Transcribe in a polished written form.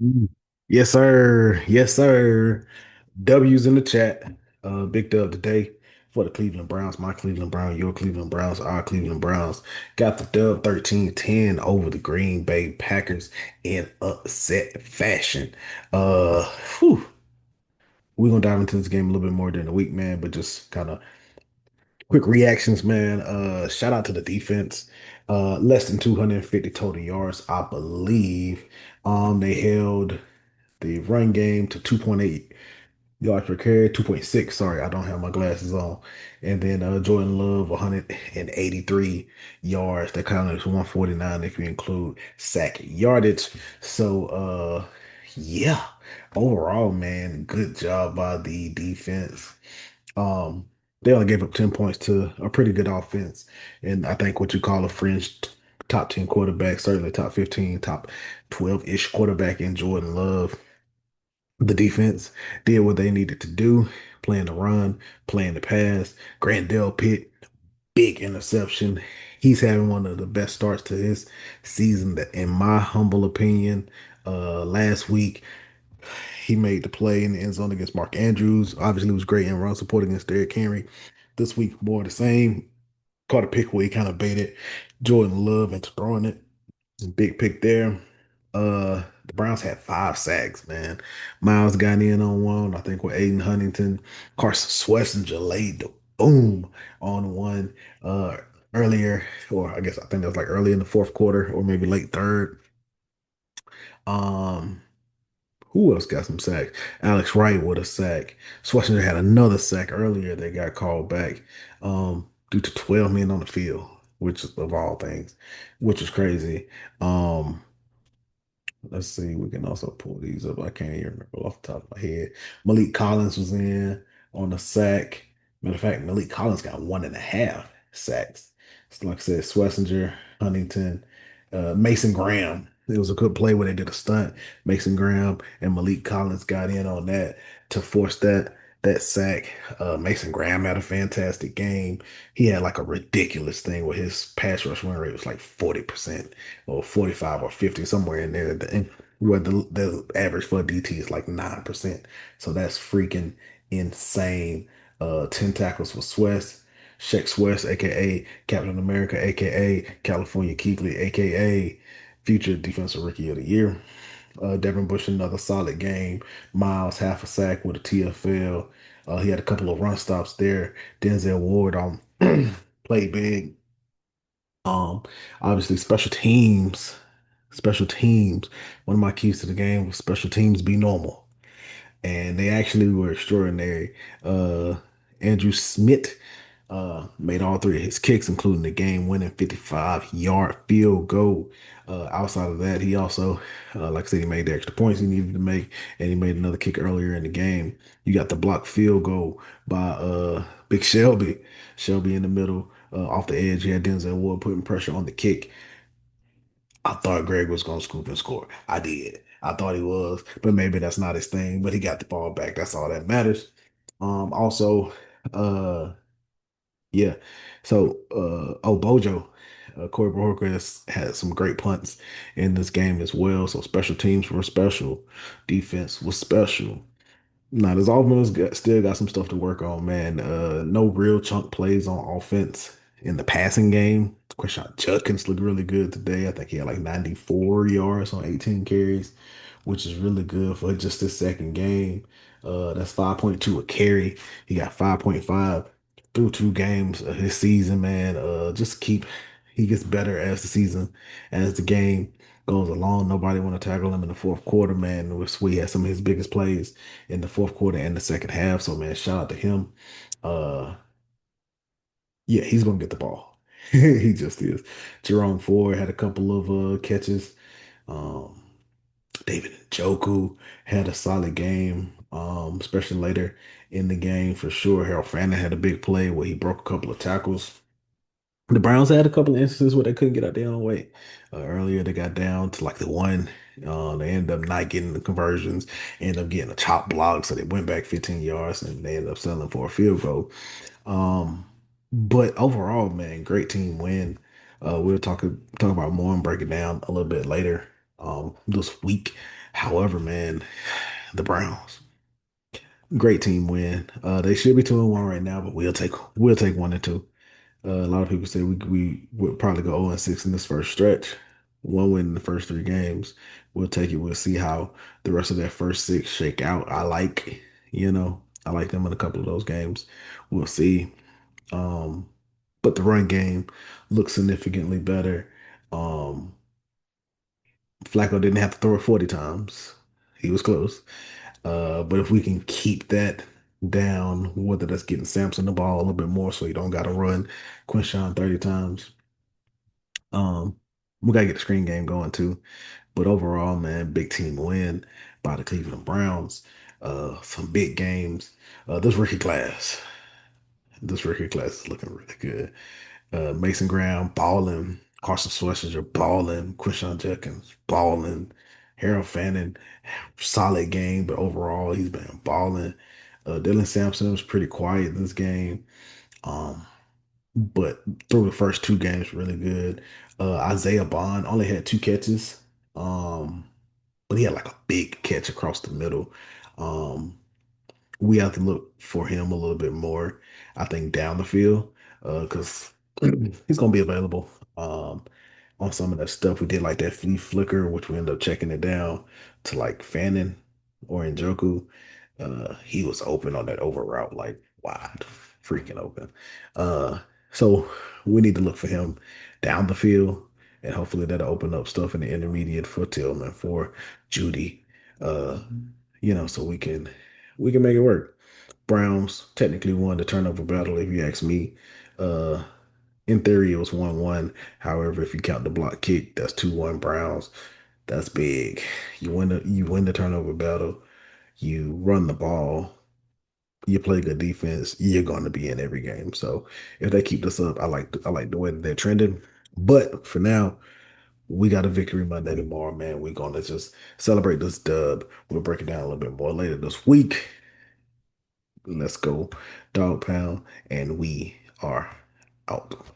Mm. Yes, sir. Yes, sir. W's in the chat. Big dub today for the Cleveland Browns. My Cleveland Browns, your Cleveland Browns, our Cleveland Browns. Got the dub 13-10 over the Green Bay Packers in upset fashion. Uh, Whew. We're gonna dive into this game a little bit more during the week, man, but just kind of quick reactions, man. Shout out to the defense. Less than 250 total yards, I believe. They held the run game to 2.8 yards per carry, 2.6. Sorry, I don't have my glasses on. And then Jordan Love, 183 yards. That counted as 149 if you include sack yardage. So, yeah, overall, man, good job by the defense. Um, they only gave up 10 points to a pretty good offense. And I think what you call a fringe top 10 quarterback, certainly top 15, top 12-ish quarterback in Jordan Love. The defense did what they needed to do, playing the run, playing the pass. Grandel Pitt, big interception. He's having one of the best starts to his season that, in my humble opinion. Last week, he made the play in the end zone against Mark Andrews. Obviously, he was great in run support against Derrick Henry. This week, more of the same. Caught a pick where he kind of baited Jordan Love into throwing it. Big pick there. The Browns had five sacks, man. Miles got in on one, I think with Aiden Huntington. Carson Schwarzenegger laid the boom on one uh earlier, or I think that was like early in the fourth quarter, or maybe late third. Um, who else got some sacks? Alex Wright with a sack. Schwarzenegger had another sack earlier that got called back due to 12 men on the field, which is of all things, which is crazy. Um, Let's see. We can also pull these up. I can't even remember off the top of my head. Malik Collins was in on the sack. Matter of fact, Malik Collins got 1.5 sacks. So like I said, Schlesinger, Huntington, Mason Graham. It was a good play where they did a stunt. Mason Graham and Malik Collins got in on that to force that sack. Mason Graham had a fantastic game. He had like a ridiculous thing where his pass rush win rate was like 40% or 45 or 50, somewhere in there. Where the average for a DT is like 9%. So that's freaking insane. 10 tackles for Swiss. Sheck Swiss, aka Captain America, aka California Keekly, aka future defensive rookie of the year. Devin Bush, another solid game. Miles, half a sack with a TFL. He had a couple of run stops there. Denzel Ward played big. Um, Obviously special teams. One of my keys to the game was special teams be normal, and they actually were extraordinary. Uh, Andrew Smith made all three of his kicks, including the game-winning 55-yard field goal. Outside of that, he also, like I said, he made the extra points he needed to make, and he made another kick earlier in the game. You got the blocked field goal by Big Shelby. Shelby in the middle, off the edge. He had Denzel Ward putting pressure on the kick. I thought Greg was going to scoop and score. I did. I thought he was, but maybe that's not his thing. But he got the ball back. That's all that matters. Also, uh, yeah. So, Bojo, Corey Bojorquez has had some great punts in this game as well. So special teams were special, defense was special. Now, this offense still got some stuff to work on, man. No real chunk plays on offense in the passing game. Quinshon Judkins looked really good today. I think he had like 94 yards on 18 carries, which is really good for just his second game. That's 5.2 a carry. He got 5.5 through two games of his season, man. He gets better as the season, as the game goes along. Nobody want to tackle him in the fourth quarter, man. We had some of his biggest plays in the fourth quarter and the second half. So man, shout out to him. Uh yeah, he's gonna get the ball. He just is. Jerome Ford had a couple of catches. Um David Njoku had a solid game, especially later in the game for sure. Harold Fannin had a big play where he broke a couple of tackles. The Browns had a couple of instances where they couldn't get out their own way. Earlier, they got down to like the one. They ended up not getting the conversions, ended up getting a chop block, so they went back 15 yards and they ended up settling for a field goal. Um, but overall, man, great team win. We'll talk about more and break it down a little bit later this week. However, man, the Browns, great team win. They should be 2-1 right now, but we'll take 1-2. A lot of people say we would probably go 0-6 in this first stretch. One win in the first three games. We'll take it. We'll see how the rest of that first six shake out. I like them in a couple of those games. We'll see. Um, but the run game looks significantly better. Um, Flacco didn't have to throw it 40 times. He was close. But if we can keep that down, whether that's getting Samson the ball a little bit more so you don't got to run Quinshawn 30 times, we got to get the screen game going too. But overall, man, big team win by the Cleveland Browns. Some big games. This rookie class. This rookie class is looking really good. Mason Graham balling, Carson Schlesinger balling, Quinshon Judkins balling, Harold Fannin solid game, but overall he's been balling. Dylan Sampson was pretty quiet in this game, um, but through the first two games really good. Isaiah Bond only had two catches, um, but he had like a big catch across the middle. Um, we have to look for him a little bit more, I think, down the field, because he's gonna be available on some of that stuff. We did like that flea flicker, which we ended up checking it down to like Fannin or Njoku. He was open on that over route, like wide, freaking open. Uh, so we need to look for him down the field, and hopefully that'll open up stuff in the intermediate for Tillman, for Judy. Uh, so we can make it work. Browns technically won the turnover battle, if you ask me. Uh, in theory, it was 1-1. However, if you count the block kick, that's 2-1 Browns. That's big. You win the turnover battle. You run the ball. You play good defense. You're going to be in every game. So if they keep this up, I like the way that they're trending. But for now, we got a victory Monday tomorrow, man. We're gonna just celebrate this dub. We'll break it down a little bit more later this week. Let's go, dog pound, and we are out.